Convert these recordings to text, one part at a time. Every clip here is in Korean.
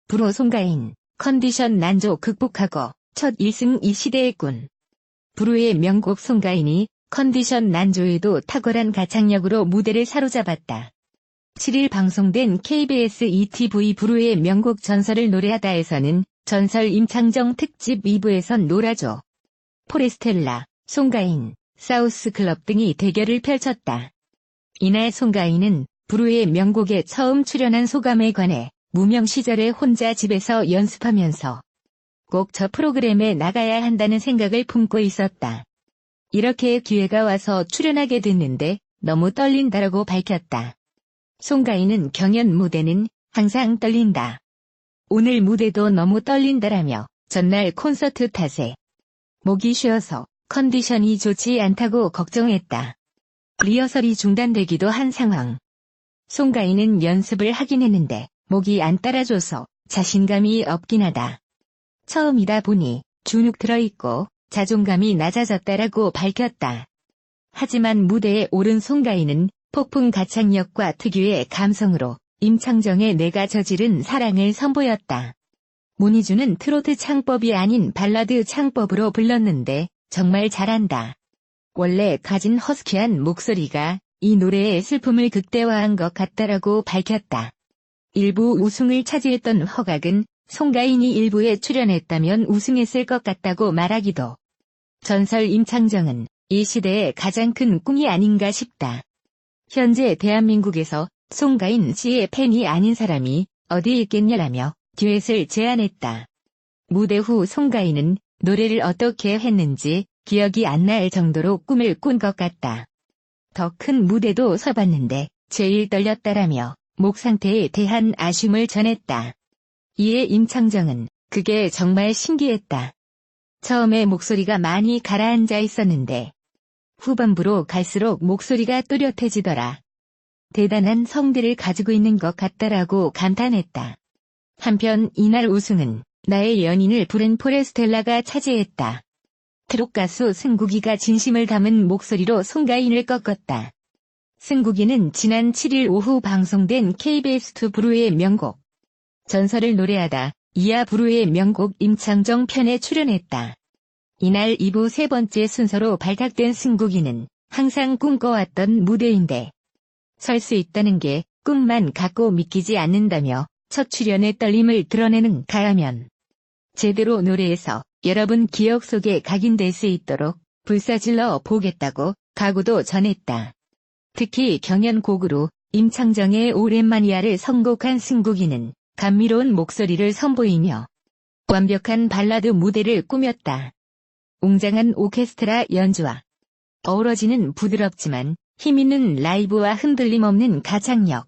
브루 송가인, 컨디션 난조 극복하고 첫 1승 2시대의 꾼. 브루의 명곡 송가인이 컨디션 난조에도 탁월한 가창력으로 무대를 사로잡았다. 7일 방송된 KBS ETV 브루의 명곡 전설을 노래하다에서는 전설 임창정 특집 2부에선 놀아줘, 포레스텔라, 송가인, 사우스클럽 등이 대결을 펼쳤다. 이날 송가인은 브루의 명곡에 처음 출연한 소감에 관해 무명 시절에 혼자 집에서 연습하면서 꼭 저 프로그램에 나가야 한다는 생각을 품고 있었다. 이렇게 기회가 와서 출연하게 됐는데 너무 떨린다라고 밝혔다. 송가인은 경연 무대는 항상 떨린다. 오늘 무대도 너무 떨린다라며 전날 콘서트 탓에 목이 쉬어서 컨디션이 좋지 않다고 걱정했다. 리허설이 중단되기도 한 상황. 송가인은 연습을 하긴 했는데 목이 안 따라줘서 자신감이 없긴 하다. 처음이다 보니 주눅 들어있고 자존감이 낮아졌다라고 밝혔다. 하지만 무대에 오른 송가인은 폭풍 가창력과 특유의 감성으로 임창정의 내가 저지른 사랑을 선보였다. 문희준은 트로트 창법이 아닌 발라드 창법으로 불렀는데 정말 잘한다. 원래 가진 허스키한 목소리가 이 노래의 슬픔을 극대화한 것 같다라고 밝혔다. 일부 우승을 차지했던 허각은 송가인이 일부에 출연했다면 우승했을 것 같다고 말하기도. 전설 임창정은 이 시대의 가장 큰 꿈이 아닌가 싶다. 현재 대한민국에서 송가인 씨의 팬이 아닌 사람이 어디 있겠냐라며 듀엣을 제안했다. 무대 후 송가인은 노래를 어떻게 했는지 기억이 안 날 정도로 꿈을 꾼 것 같다. 더 큰 무대도 서봤는데 제일 떨렸다라며 목 상태에 대한 아쉬움을 전했다. 이에 임창정은 그게 정말 신기했다. 처음에 목소리가 많이 가라앉아 있었는데 후반부로 갈수록 목소리가 또렷해지더라. 대단한 성대를 가지고 있는 것 같다라고 감탄했다. 한편 이날 우승은 나의 연인을 부른 포레스텔라가 차지했다. 트롯 가수 승국이가 진심을 담은 목소리로 송가인을 꺾었다. 승국이는 지난 7일 오후 방송된 KBS2 브루의 명곡 전설을 노래하다 이하 브루의 명곡 임창정 편에 출연했다. 이날 2부 세 번째 순서로 발탁된 승국이는 항상 꿈꿔왔던 무대인데 설 수 있다는 게 꿈만 갖고 믿기지 않는다며 첫 출연의 떨림을 드러내는 가야면 제대로 노래해서 여러분 기억 속에 각인될 수 있도록 불사질러 보겠다고 각오도 전했다. 특히 경연곡으로 임창정의 오랜만이야를 선곡한 승국이는 감미로운 목소리를 선보이며 완벽한 발라드 무대를 꾸몄다. 웅장한 오케스트라 연주와 어우러지는 부드럽지만 힘있는 라이브와 흔들림 없는 가창력,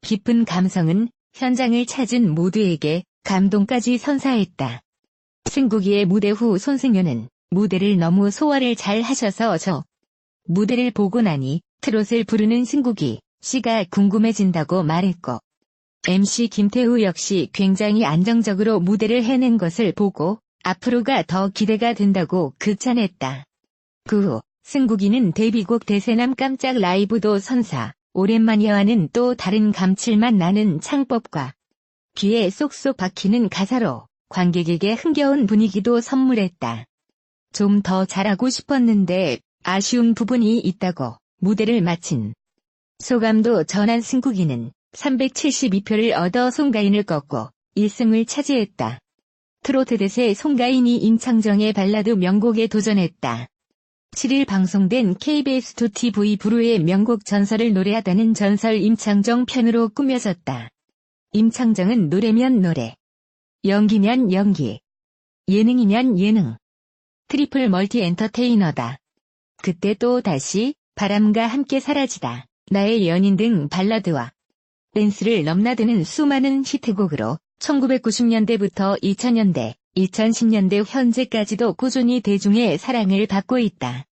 깊은 감성은 현장을 찾은 모두에게 감동까지 선사했다. 승국이의 무대 후 손승연은 무대를 너무 소화를 잘 하셔서 저 무대를 보고 나니 트롯을 부르는 승국이 씨가 궁금해진다고 말했고 MC 김태우 역시 굉장히 안정적으로 무대를 해낸 것을 보고 앞으로가 더 기대가 된다고 극찬했다. 그 후 승국이는 데뷔곡 대세남 깜짝 라이브도 선사, 오랜만이야와는 또 다른 감칠맛 나는 창법과 귀에 쏙쏙 박히는 가사로 관객에게 흥겨운 분위기도 선물했다. 좀 더 잘하고 싶었는데 아쉬운 부분이 있다고 무대를 마친 소감도 전한 승국이는 372표를 얻어 송가인을 꺾고 1승을 차지했다. 트로트 대세 송가인이 임창정의 발라드 명곡에 도전했다. 7일 방송된 KBS2 TV 브루의 명곡 전설을 노래하다는 전설 임창정 편으로 꾸며졌다. 임창정은 노래면 노래, 연기면 연기, 예능이면 예능. 트리플 멀티 엔터테이너다. 그때 또 다시 바람과 함께 사라지다, 나의 연인 등 발라드와 댄스를 넘나드는 수많은 히트곡으로 1990년대부터 2000년대, 2010년대 현재까지도 꾸준히 대중의 사랑을 받고 있다.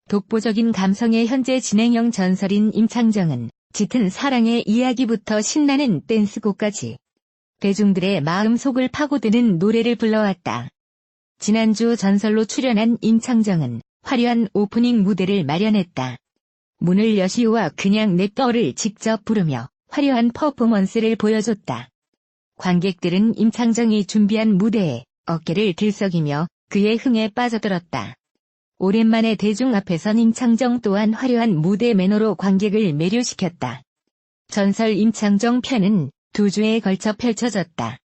독보적인 감성의 현재 진행형 전설인 임창정은 짙은 사랑의 이야기부터 신나는 댄스곡까지 대중들의 마음속을 파고드는 노래를 불러왔다. 지난주 전설로 출연한 임창정은 화려한 오프닝 무대를 마련했다. 문을 여시오와 그냥 냅둬를 직접 부르며 화려한 퍼포먼스를 보여줬다. 관객들은 임창정이 준비한 무대에 어깨를 들썩이며 그의 흥에 빠져들었다. 오랜만에 대중 앞에선 임창정 또한 화려한 무대 매너로 관객을 매료시켰다. 전설 임창정 편은 2주에 걸쳐 펼쳐졌다.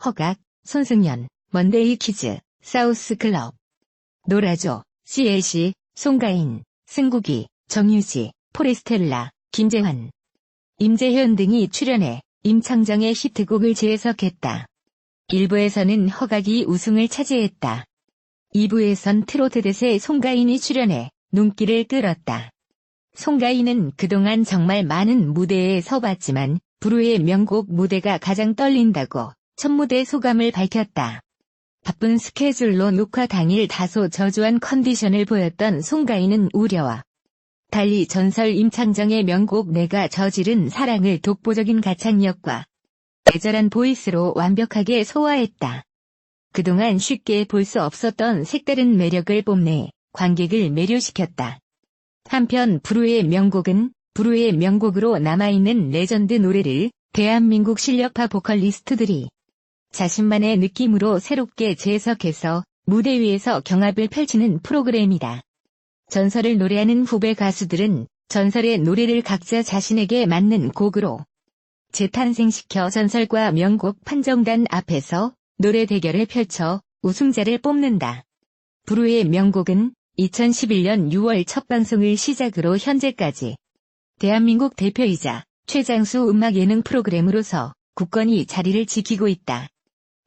허각, 손승연, 먼데이 키즈, 사우스 클럽, 노라조, CLC, 송가인, 승국이, 정유지, 포레스텔라, 김재환, 임재현 등이 출연해 임창정의 히트곡을 재해석했다. 1부에서는 허각이 우승을 차지했다. 2부에선 트로트 대세 송가인이 출연해 눈길을 끌었다. 송가인은 그동안 정말 많은 무대에 서봤지만 불후의 명곡 무대가 가장 떨린다고 첫 무대 소감을 밝혔다. 바쁜 스케줄로 녹화 당일 다소 저조한 컨디션을 보였던 송가인은 우려와 달리 전설 임창정의 명곡 내가 저지른 사랑을 독보적인 가창력과 애절한 보이스로 완벽하게 소화했다. 그동안 쉽게 볼 수 없었던 색다른 매력을 뽐내 관객을 매료시켰다. 한편 불후의 명곡은 불후의 명곡으로 남아있는 레전드 노래를 대한민국 실력파 보컬리스트들이 자신만의 느낌으로 새롭게 재해석해서 무대 위에서 경합을 펼치는 프로그램이다. 전설을 노래하는 후배 가수들은 전설의 노래를 각자 자신에게 맞는 곡으로 재탄생시켜 전설과 명곡 판정단 앞에서 노래 대결을 펼쳐 우승자를 뽑는다. 불후의 명곡은 2011년 6월 첫 방송을 시작으로 현재까지 대한민국 대표이자 최장수 음악 예능 프로그램으로서 굳건히 자리를 지키고 있다.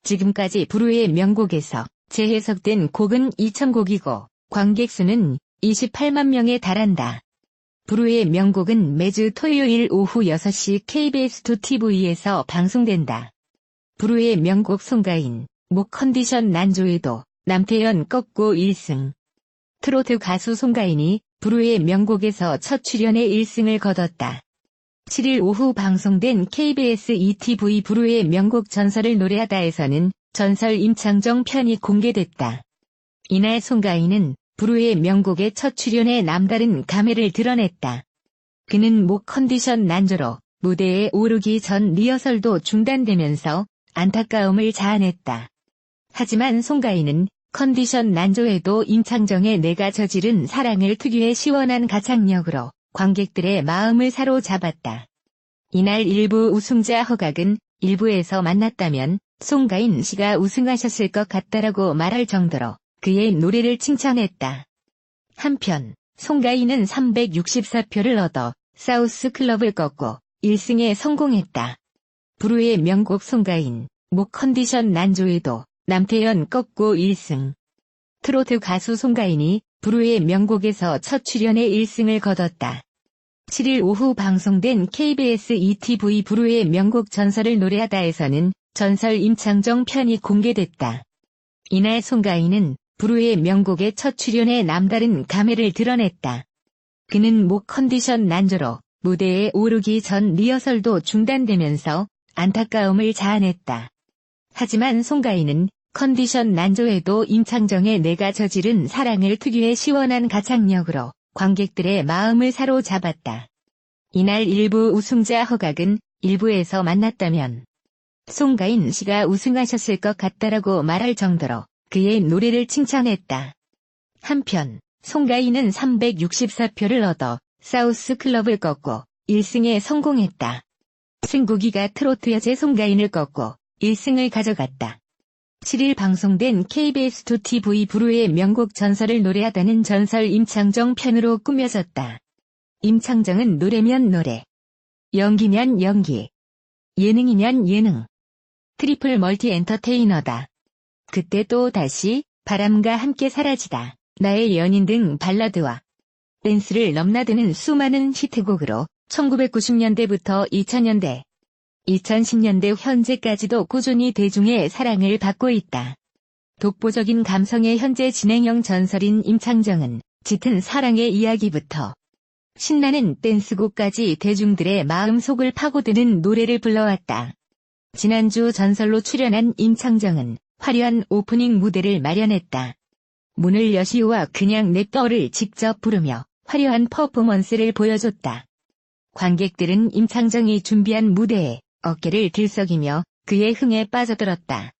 지금까지 불후의 명곡에서 재해석된 곡은 2,000곡이고 관객 수는 28만 명에 달한다. 불후의 명곡은 매주 토요일 오후 6시 KBS2TV에서 방송된다. 불후의 명곡 송가인, 목 컨디션 난조에도 남태현 꺾고 1승. 트로트 가수 송가인이 불후의 명곡에서 첫 출연에 1승을 거뒀다. 7일 오후 방송된 KBS ETV 불후의 명곡 전설을 노래하다에서는 전설 임창정 편이 공개됐다. 이날 송가인은 불후의 명곡의 첫 출연에 남다른 감회를 드러냈다. 그는 목 컨디션 난조로 무대에 오르기 전 리허설도 중단되면서 안타까움을 자아냈다. 하지만 송가인은 컨디션 난조에도 임창정의 내가 저지른 사랑을 특유의 시원한 가창력으로 관객들의 마음을 사로잡았다. 이날 1부 우승자 허각은 1부에서 만났다면 송가인 씨가 우승하셨을 것 같다라고 말할 정도로 그의 노래를 칭찬했다. 한편 송가인은 364표를 얻어 사우스 클럽을 꺾고 1승에 성공했다. 불후의 명곡 송가인, 목 컨디션 난조에도 남태현 꺾고 1승. 트로트 가수 송가인이 불후의 명곡에서 첫 출연에 1승을 거뒀다. 7일 오후 방송된 KBS ETV 불후의 명곡 전설을 노래하다에서는 전설 임창정 편이 공개됐다. 이날 송가인은 불후의 명곡의 첫 출연에 남다른 감회를 드러냈다. 그는 목 컨디션 난조로 무대에 오르기 전 리허설도 중단되면서 안타까움을 자아냈다. 하지만 송가인은 컨디션 난조에도 임창정의 내가 저지른 사랑을 특유의 시원한 가창력으로 관객들의 마음을 사로잡았다. 이날 1부 우승자 허각은 1부에서 만났다면 송가인 씨가 우승하셨을 것 같다라고 말할 정도로 그의 노래를 칭찬했다. 한편 송가인은 364표를 얻어 사우스 클럽을 꺾고 1승에 성공했다. 승국이가 트로트 여제 송가인을 꺾고 1승을 가져갔다. 7일 방송된 KBS2TV 불후의 명곡 전설을 노래하다는 전설 임창정 편으로 꾸며졌다. 임창정은 노래면 노래, 연기면 연기, 예능이면 예능. 트리플 멀티 엔터테이너다. 그때 또 다시, 바람과 함께 사라지다, 나의 연인 등 발라드와 댄스를 넘나드는 수많은 히트곡으로 1990년대부터 2000년대, 2010년대 현재까지도 꾸준히 대중의 사랑을 받고 있다. 독보적인 감성의 현재 진행형 전설인 임창정은 짙은 사랑의 이야기부터 신나는 댄스곡까지 대중들의 마음속을 파고드는 노래를 불러왔다. 지난주 전설로 출연한 임창정은 화려한 오프닝 무대를 마련했다. 문을 여시오와 그냥 냅둬를 직접 부르며 화려한 퍼포먼스를 보여줬다. 관객들은 임창정이 준비한 무대에 어깨를 들썩이며 그의 흥에 빠져들었다.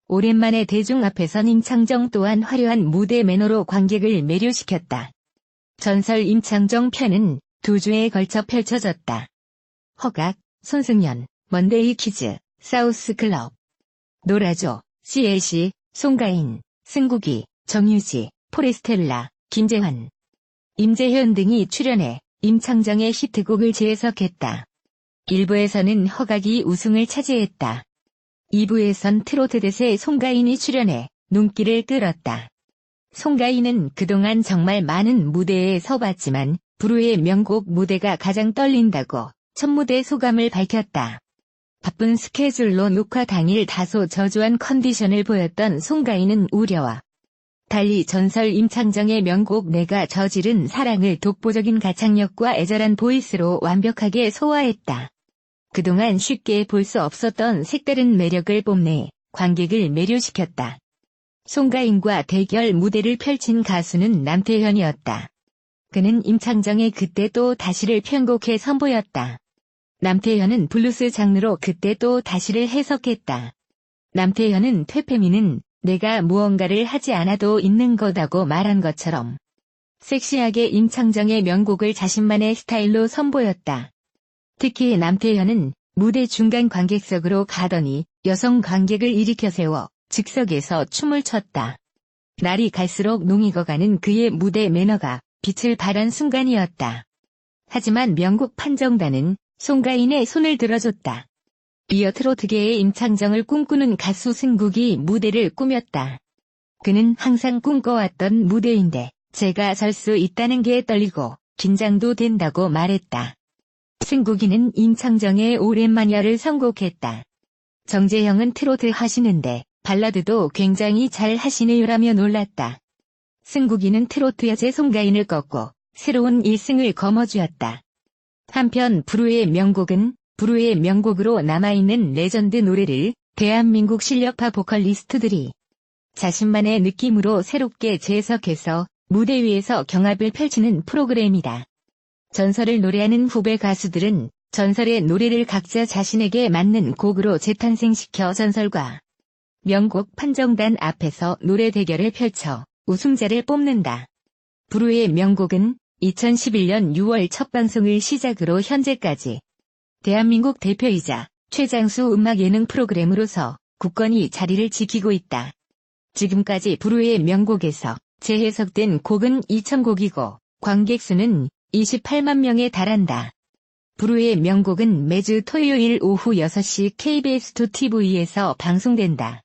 오랜만에 대중 앞에선 임창정 또한 화려한 무대 매너로 관객을 매료시켰다. 전설 임창정 편은 2주에 걸쳐 펼쳐졌다. 허각, 손승연, 먼데이 키즈, 사우스 클럽, 노라조, CLC, 송가인, 승국이, 정유지, 포레스텔라, 김재환, 임재현 등이 출연해 임창정의 히트곡을 재해석했다. 1부에서는 허각이 우승을 차지했다. 2부에선 트로트 대세 송가인이 출연해 눈길을 끌었다. 송가인은 그동안 정말 많은 무대에 서봤지만 불후의 명곡 무대가 가장 떨린다고 첫 무대 소감을 밝혔다. 바쁜 스케줄로 녹화 당일 다소 저조한 컨디션을 보였던 송가인은 우려와 달리 전설 임창정의 명곡 내가 저지른 사랑을 독보적인 가창력과 애절한 보이스로 완벽하게 소화했다. 그동안 쉽게 볼 수 없었던 색다른 매력을 뽐내 관객을 매료시켰다. 송가인과 대결 무대를 펼친 가수는 남태현이었다. 그는 임창정의 그때 또 다시를 편곡해 선보였다. 남태현은 블루스 장르로 그때 또 다시를 해석했다. 남태현은 퇴폐미는 내가 무언가를 하지 않아도 있는 거다고 말한 것처럼 섹시하게 임창정의 명곡을 자신만의 스타일로 선보였다. 특히 남태현은 무대 중간 관객석으로 가더니 여성 관객을 일으켜 세워 즉석에서 춤을 췄다. 날이 갈수록 농익어가는 그의 무대 매너가 빛을 발한 순간이었다. 하지만 명곡 판정단은 송가인의 손을 들어줬다. 이어 트로트계의 임창정을 꿈꾸는 가수 승국이 무대를 꾸몄다. 그는 항상 꿈꿔왔던 무대인데 제가 설 수 있다는 게 떨리고 긴장도 된다고 말했다. 승국이는 임창정의 오랜만이야를 선곡했다. 정재형은 트로트 하시는데 발라드도 굉장히 잘 하시네요라며 놀랐다. 승국이는 트로트 여제 송가인을 꺾고 새로운 1승을 거머쥐었다. 한편 불후의 명곡은 불후의 명곡으로 남아있는 레전드 노래를 대한민국 실력파 보컬리스트들이 자신만의 느낌으로 새롭게 재해석해서 무대 위에서 경합을 펼치는 프로그램이다. 전설을 노래하는 후배 가수들은 전설의 노래를 각자 자신에게 맞는 곡으로 재탄생시켜 전설과 명곡 판정단 앞에서 노래 대결을 펼쳐 우승자를 뽑는다. 불후의 명곡은 2011년 6월 첫 방송을 시작으로 현재까지 대한민국 대표이자 최장수 음악 예능 프로그램으로서 굳건히 자리를 지키고 있다. 지금까지 불후의 명곡에서 재해석된 곡은 2,000곡이고 관객 수는 28만 명에 달한다. 불후의 명곡은 매주 토요일 오후 6시 KBS2TV에서 방송된다.